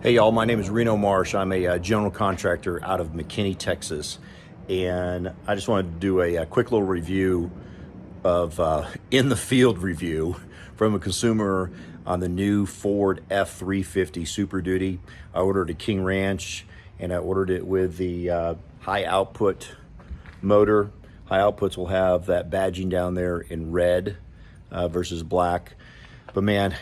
Hey y'all, my name is Reno Marsh. I'm a general contractor out of McKinney, Texas. And I just wanted to do a quick little review of in the field review from a consumer on the new Ford F350 Super Duty. I ordered a King Ranch and I ordered it with the high output motor. High outputs will have that badging down there in red versus black. But man,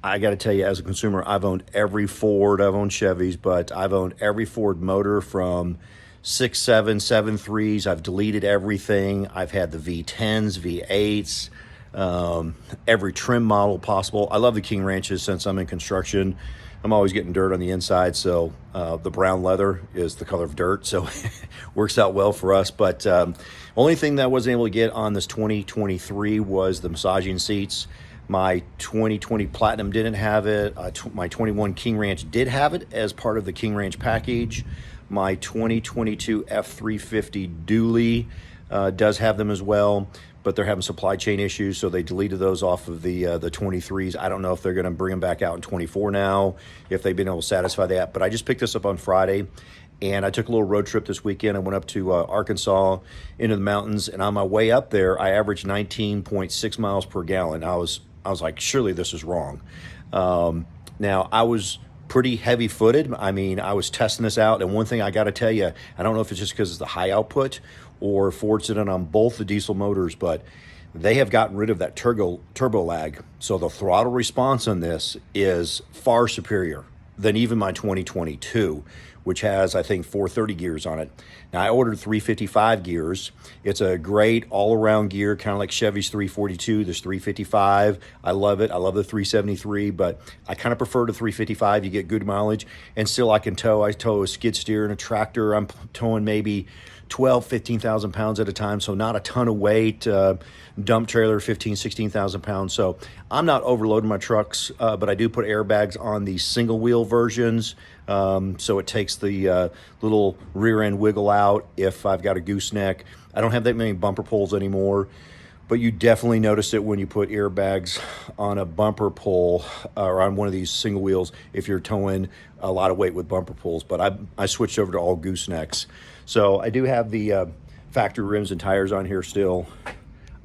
I got to tell you, as a consumer, I've owned every Ford. I've owned Chevys, but I've owned every Ford motor from 6.7, 7.3s. I've deleted everything. I've had the V10s, V8s, every trim model possible. I love the King Ranches since I'm in construction. I'm always getting dirt on the inside, so the brown leather is the color of dirt, so works out well for us. But only thing that I wasn't able to get on this 2023 was the massaging seats. My 2020 Platinum didn't have it. My 21 King Ranch did have it as part of the King Ranch package. My 2022 F350 Dually does have them as well, but they're having supply chain issues, so they deleted those off of the 23s. I don't know if they're going to bring them back out in 24 now, if they've been able to satisfy that. But I just picked this up on Friday, and I took a little road trip this weekend. I went up to Arkansas into the mountains, and on my way up there, I averaged 19.6 miles per gallon. I was like, surely this is wrong. Now, I was pretty heavy-footed. I mean, I was testing this out, and one thing I got to tell you, I don't know if it's just because it's the high output or Ford's did it on both the diesel motors, but they have gotten rid of that turbo lag. So the throttle response on this is far superior than even my 2022, which has, I think, 430 gears on it. Now, I ordered 355 gears. It's a great all-around gear, kind of like Chevy's 342. There's 355. I love it. I love the 373, but I kind of prefer the 355. You get good mileage, and still I can tow. I tow a skid steer and a tractor. I'm towing maybe 12, 15,000 pounds at a time, so not a ton of weight. Dump trailer, 15, 16,000 pounds. So I'm not overloading my trucks, but I do put airbags on the single wheel versions. So it takes the little rear end wiggle out if I've got a gooseneck. I don't have that many bumper pulls anymore, but you definitely notice it when you put airbags on a bumper pull or on one of these single wheels if you're towing a lot of weight with bumper pulls. But I switched over to all goosenecks. So I do have the factory rims and tires on here still.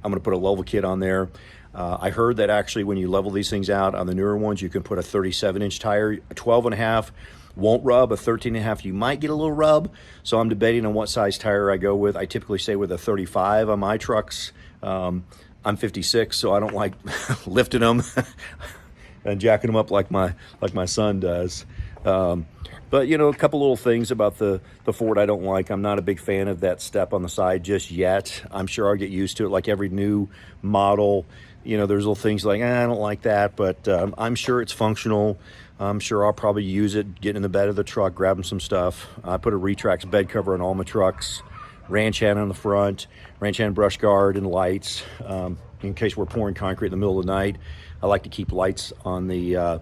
I'm going to put a level kit on there. I heard that actually when you level these things out on the newer ones, you can put a 37-inch tire. A 12.5 won't rub. A 13.5 you might get a little rub. So I'm debating on what size tire I go with. I typically stay with a 35 on my trucks. I'm 56, so I don't like lifting them and jacking them up like my son does. But, you know, a couple little things about the Ford I don't like. I'm not a big fan of that step on the side just yet. I'm sure I'll get used to it. Like every new model, you know, there's little things like, I don't like that, but I'm sure it's functional. I'm sure I'll probably use it, get in the bed of the truck, grabbing some stuff. I put a Retrax bed cover on all my trucks, ranch hand on the front, ranch hand brush guard and lights. In case we're pouring concrete in the middle of the night, I like to keep lights on the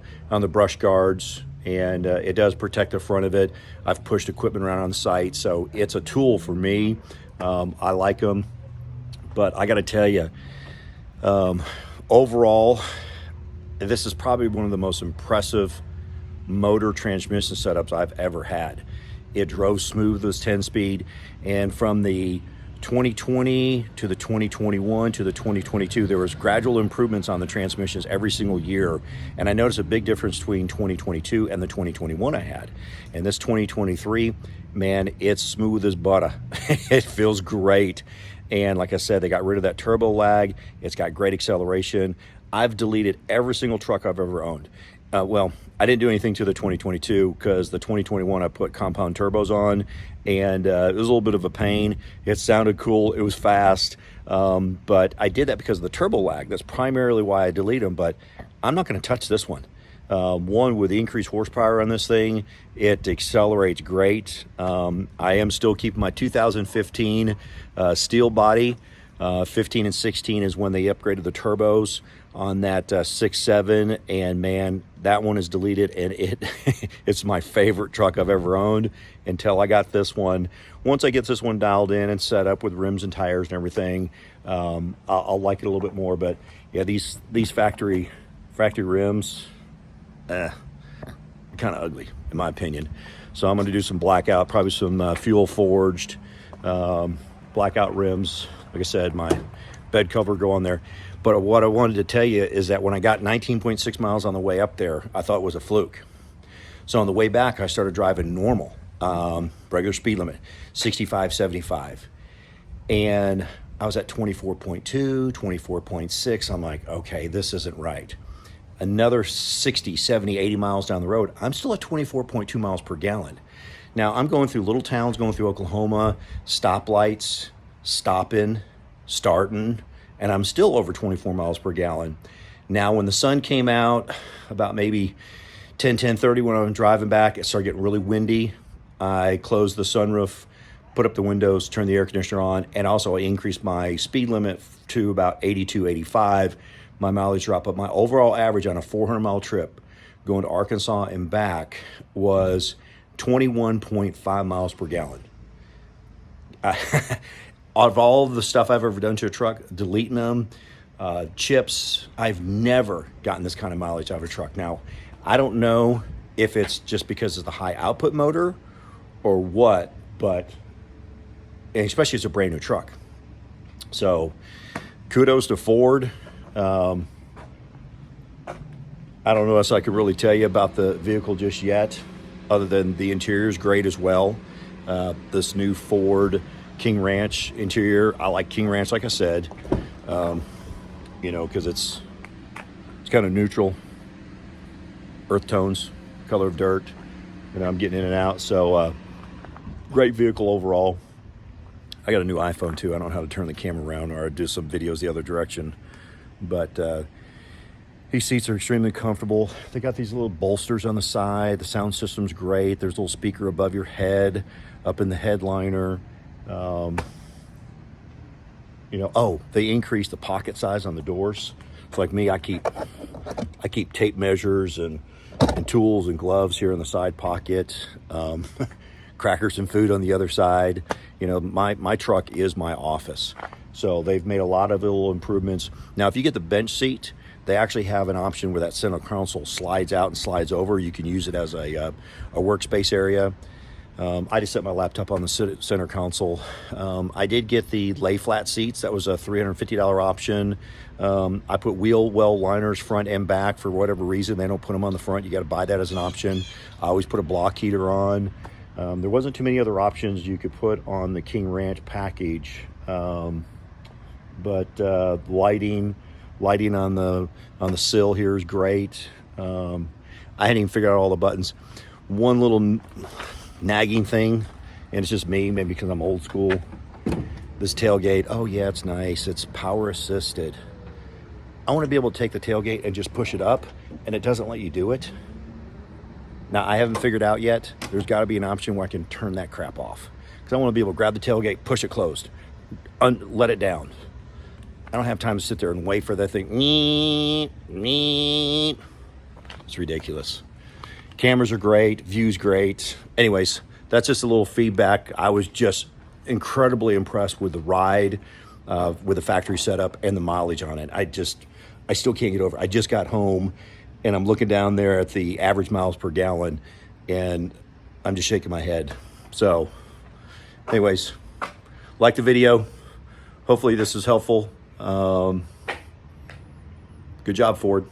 brush guards. And it does protect the front of it. I've pushed equipment around on the site, so it's a tool for me. I like them, but I got to tell you, overall, this is probably one of the most impressive motor transmission setups I've ever had. It drove smooth as 10-speed, and from the 2020 to the 2021 to the 2022, there was gradual improvements on the transmissions every single year. And I noticed a big difference between 2022 and the 2021 I had. And this 2023, man, it's smooth as butter. It feels great. And like I said, they got rid of that turbo lag. It's got great acceleration. I've deleted every single truck I've ever owned. Well, I didn't do anything to the 2022 because the 2021 I put compound turbos on, and it was a little bit of a pain. It sounded cool. It was fast, but I did that because of the turbo lag. That's primarily why I delete them, but I'm not going to touch this one. One, with the increased horsepower on this thing, it accelerates great. I am still keeping my 2015 steel body. 15 and 16 is when they upgraded the turbos on that 6.7, and man, that one is deleted, and it's my favorite truck I've ever owned until I got this one. Once I get this one dialed in and set up with rims and tires and everything, I'll like it a little bit more. But yeah, these factory rims, kind of ugly, in my opinion. So I'm going to do some blackout, probably some fuel forged blackout rims. Like I said, my bed cover go on there. But what I wanted to tell you is that when I got 19.6 miles on the way up there, I thought it was a fluke. So on the way back, I started driving normal, regular speed limit, 65, 75. And I was at 24.2, 24.6. I'm like, okay, this isn't right. Another 60, 70, 80 miles down the road, I'm still at 24.2 miles per gallon. Now, I'm going through little towns, going through Oklahoma, stoplights, stopping, starting, and I'm still over 24 miles per gallon. Now, when the sun came out, about maybe 10:30 when I was driving back, it started getting really windy. I closed the sunroof, put up the windows, turned the air conditioner on, and also I increased my speed limit to about 82, 85. My mileage dropped, but my overall average on a 400-mile trip going to Arkansas and back was 21.5 miles per gallon. Out of all the stuff I've ever done to a truck, deleting them, chips, I've never gotten this kind of mileage out of a truck. Now, I don't know if it's just because of the high output motor or what, but especially it's a brand new truck. So kudos to Ford. I don't know what else I could really tell you about the vehicle just yet, other than the interior is great as well. This new Ford King Ranch interior, I like King Ranch, like I said, because it's kind of neutral, earth tones, color of dirt. I'm getting in and out, so great vehicle overall. I got a new iPhone too. I don't know how to turn the camera around or do some videos the other direction. But these seats are extremely comfortable. They got these little bolsters on the side. The sound system's great. There's a little speaker above your head, up in the headliner. They increased the pocket size on the doors. So like me, I keep tape measures and tools and gloves here in the side pocket. Crackers and food on the other side. My truck is my office. So they've made a lot of little improvements. Now, if you get the bench seat, they actually have an option where that center console slides out and slides over. You can use it as a workspace area. I just set my laptop on the center console. I did get the lay flat seats. That was a $350 option. I put wheel well liners front and back for whatever reason. They don't put them on the front. You got to buy that as an option. I always put a block heater on. There wasn't too many other options you could put on the King Ranch package. But lighting on the sill here is great. I hadn't even figured out all the buttons. One little nagging thing, and it's just me, maybe because I'm old school. This tailgate, oh yeah, it's nice. It's power assisted. I want to be able to take the tailgate and just push it up, and it doesn't let you do it. Now, I haven't figured out yet. There's got to be an option where I can turn that crap off, because I want to be able to grab the tailgate, push it closed, let it down. I don't have time to sit there and wait for that thing. It's ridiculous. Cameras are great, view's great. Anyways, that's just a little feedback. I was just incredibly impressed with the ride, with the factory setup and the mileage on it. I still can't get over it. I just got home and I'm looking down there at the average miles per gallon and I'm just shaking my head. So anyways, like the video. Hopefully this is helpful. Good job, Ford.